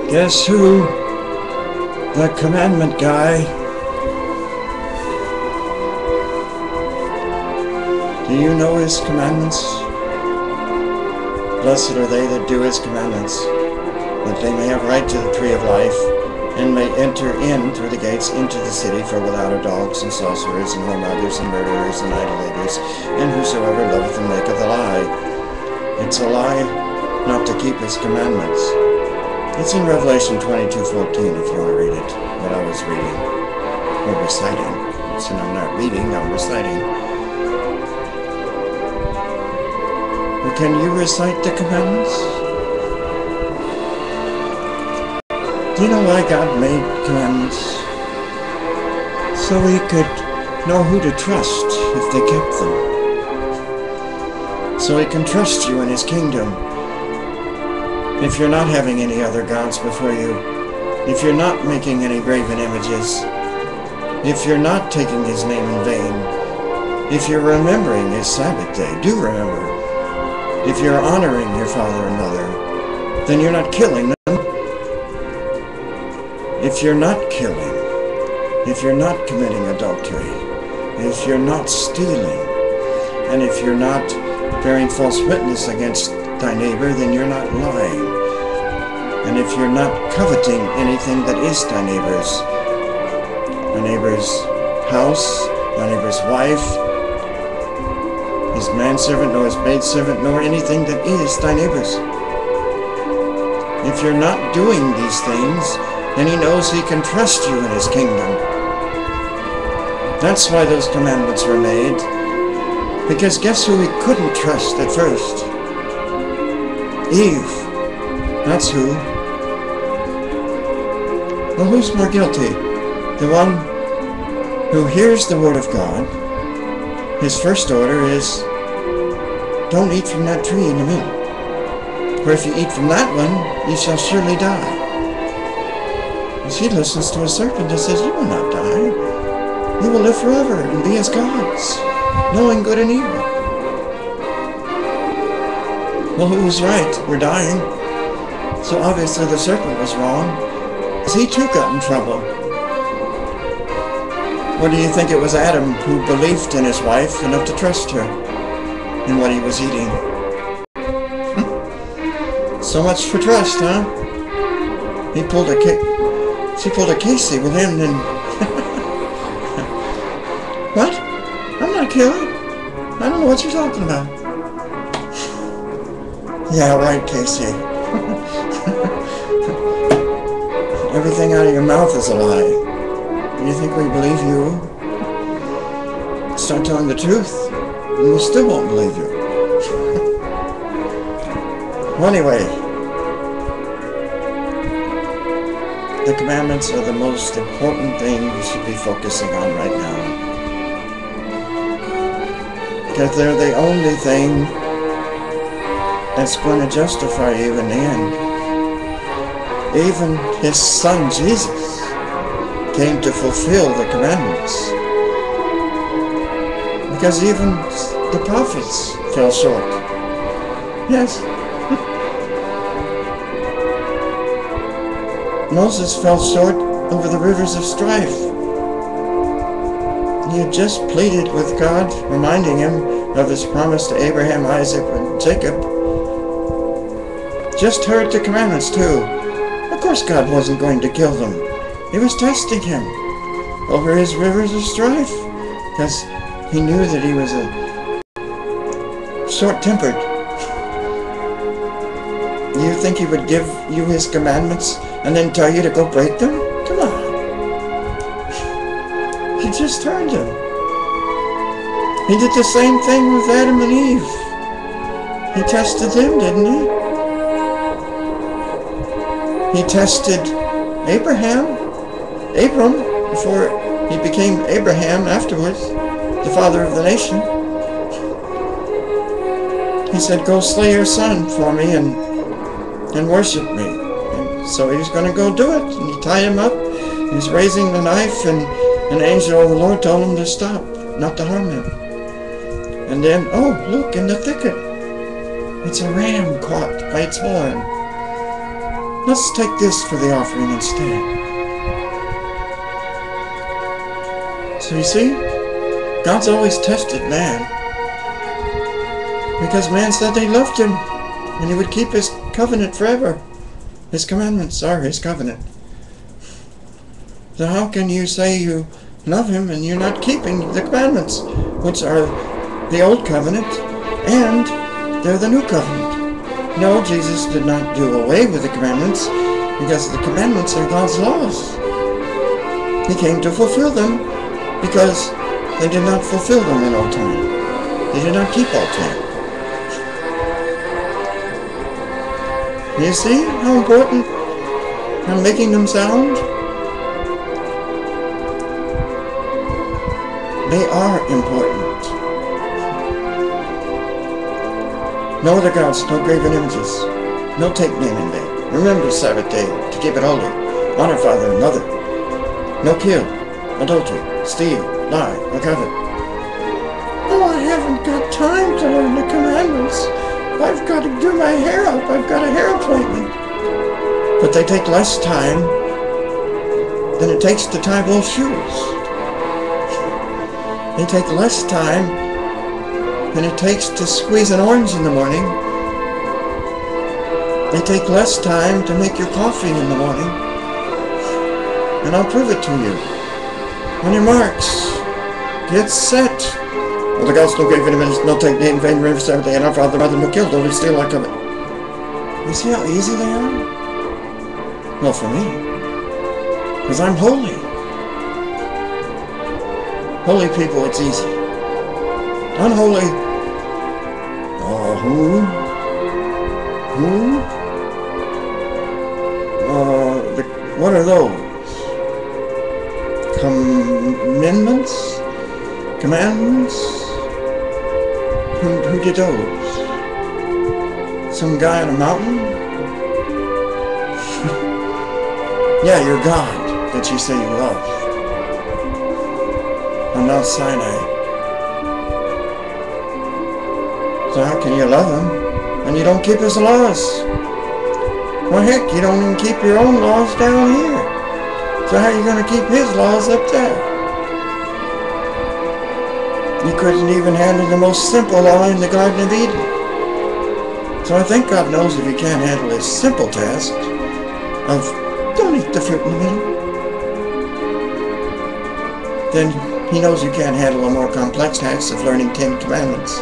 Guess who? The commandment guy. Do you know his commandments? Blessed are they that do his commandments, that they may have right to the tree of life, and may enter in through the gates into the city. For without are dogs, and sorcerers, and whoremongers, and murderers, and idolaters, and whosoever loveth and maketh a lie. It's a lie not to keep his commandments. It's in Revelation 22:14 if you want to read it, what I was reading, or reciting. So I'm not reading, I'm reciting. Well, can you recite the commandments? Do you know why God made commandments? So he could know who to trust if they kept them. So he can trust you in his kingdom. If you're not having any other gods before you, if you're not making any graven images, if you're not taking his name in vain, if you're remembering his Sabbath day, do remember. If you're honoring your father and mother, then you're not killing them. If you're not killing, if you're not committing adultery, if you're not stealing, and if you're not bearing false witness against thy neighbor, then you're not lying. And if you're not coveting anything that is thy neighbor's house, thy neighbor's wife, his manservant, nor his maidservant, nor anything that is thy neighbor's. If you're not doing these things, then he knows he can trust you in his kingdom. That's why those commandments were made. Because guess who he couldn't trust at first? Eve. That's who. Well, who's more guilty? The one who hears the word of God. His first order is, don't eat from that tree in the middle. For if you eat from that one, you shall surely die. And she listens to a serpent and says, you will not die. You will live forever and be as gods, knowing good and evil. Well, who was right? We're dying. So obviously the serpent was wrong, because he too got in trouble. Or do you think it was Adam who believed in his wife enough to trust her in what he was eating? So much for trust, huh? She pulled a Casey with him and... What? I'm not killing. I don't know what you're talking about. Yeah, right, Casey. Everything out of your mouth is a lie. You think we believe you? Start telling the truth, and we still won't believe you. Well, anyway, the commandments are the most important thing you should be focusing on right now. Because they're the only thing that's going to justify you in the end. Even his son Jesus came to fulfill the commandments. Because even the prophets fell short. Yes. Moses fell short over the rivers of strife. He had just pleaded with God, reminding him of his promise to Abraham, Isaac, and Jacob. Just heard the commandments too. Of course God wasn't going to kill them. He was testing him over his rivers of strife, because he knew that he was short-tempered. You think he would give you his commandments and then tell you to go break them? Come on. He just turned him. He did the same thing with Adam and Eve. He tested them, didn't he? He tested Abram, before he became Abraham afterwards, the father of the nation. He said, go slay your son for me and worship me. And so he was going to go do it. And he tied him up. He was raising the knife, and an angel of the Lord told him to stop, not to harm him. And then, oh, look, in the thicket, it's a ram caught by its horn. Let's take this for the offering instead. So you see, God's always tested man, because man said they loved him and he would keep his covenant forever. His commandments are his covenant. So how can you say you love him and you're not keeping the commandments, which are the old covenant and they're the new covenant? No, Jesus did not do away with the commandments, because the commandments are God's laws. He came to fulfill them, because they did not fulfill them in all time. They did not keep all time. You see how important I'm making them sound? They are important. No other gods, no graven images, no take name in vain. Remember the Sabbath day to keep it holy. Honor father and mother. No kill, adultery, steal, lie, or covet. Oh, I haven't got time to learn the commandments. I've got to do my hair up. I've got a hair appointment. But they take less time than it takes to tie both shoes. They take less time than it takes to squeeze an orange in the morning. They take less time to make your coffee in the morning. And I'll prove it to you. On your marks, get set. Well, the gods no graven images, no take name in vain, remember Sabbath day, and our father, mother, no kill, don't steal, like covet. You see how easy they are? Well, for me, because I'm holy. Holy people, it's easy. Unholy. Oh, who? What are those? Commandments? Commandments? Who did those? Some guy on a mountain? Yeah, your God that you say you love. On Mount Sinai. So how can you love him when you don't keep his laws? Well, heck, you don't even keep your own laws down here. So how are you going to keep his laws up there? You couldn't even handle the most simple law in the Garden of Eden. So I think God knows if you can't handle his simple task of don't eat the fruit in the middle, then he knows you can't handle a more complex task of learning 10 commandments,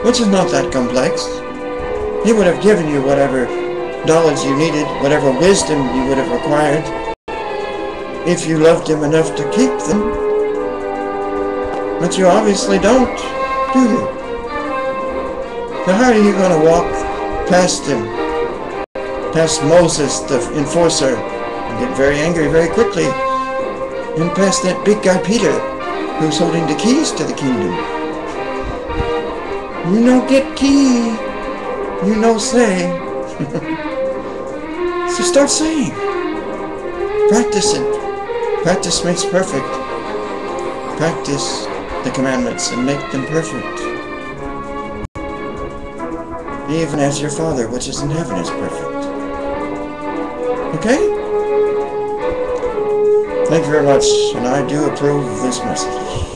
which is not that complex. He would have given you whatever knowledge you needed, whatever wisdom you would have required, if you loved him enough to keep them. But you obviously don't, do you? So how are you going to walk past him, past Moses, the enforcer, and get very angry very quickly, and past that big guy Peter, who's holding the keys to the kingdom? You no get key, you no say. So start saying. Practice it. Practice makes perfect. Practice the commandments and make them perfect. Even as your Father which is in heaven is perfect. Okay? Thank you very much, and I do approve of this message.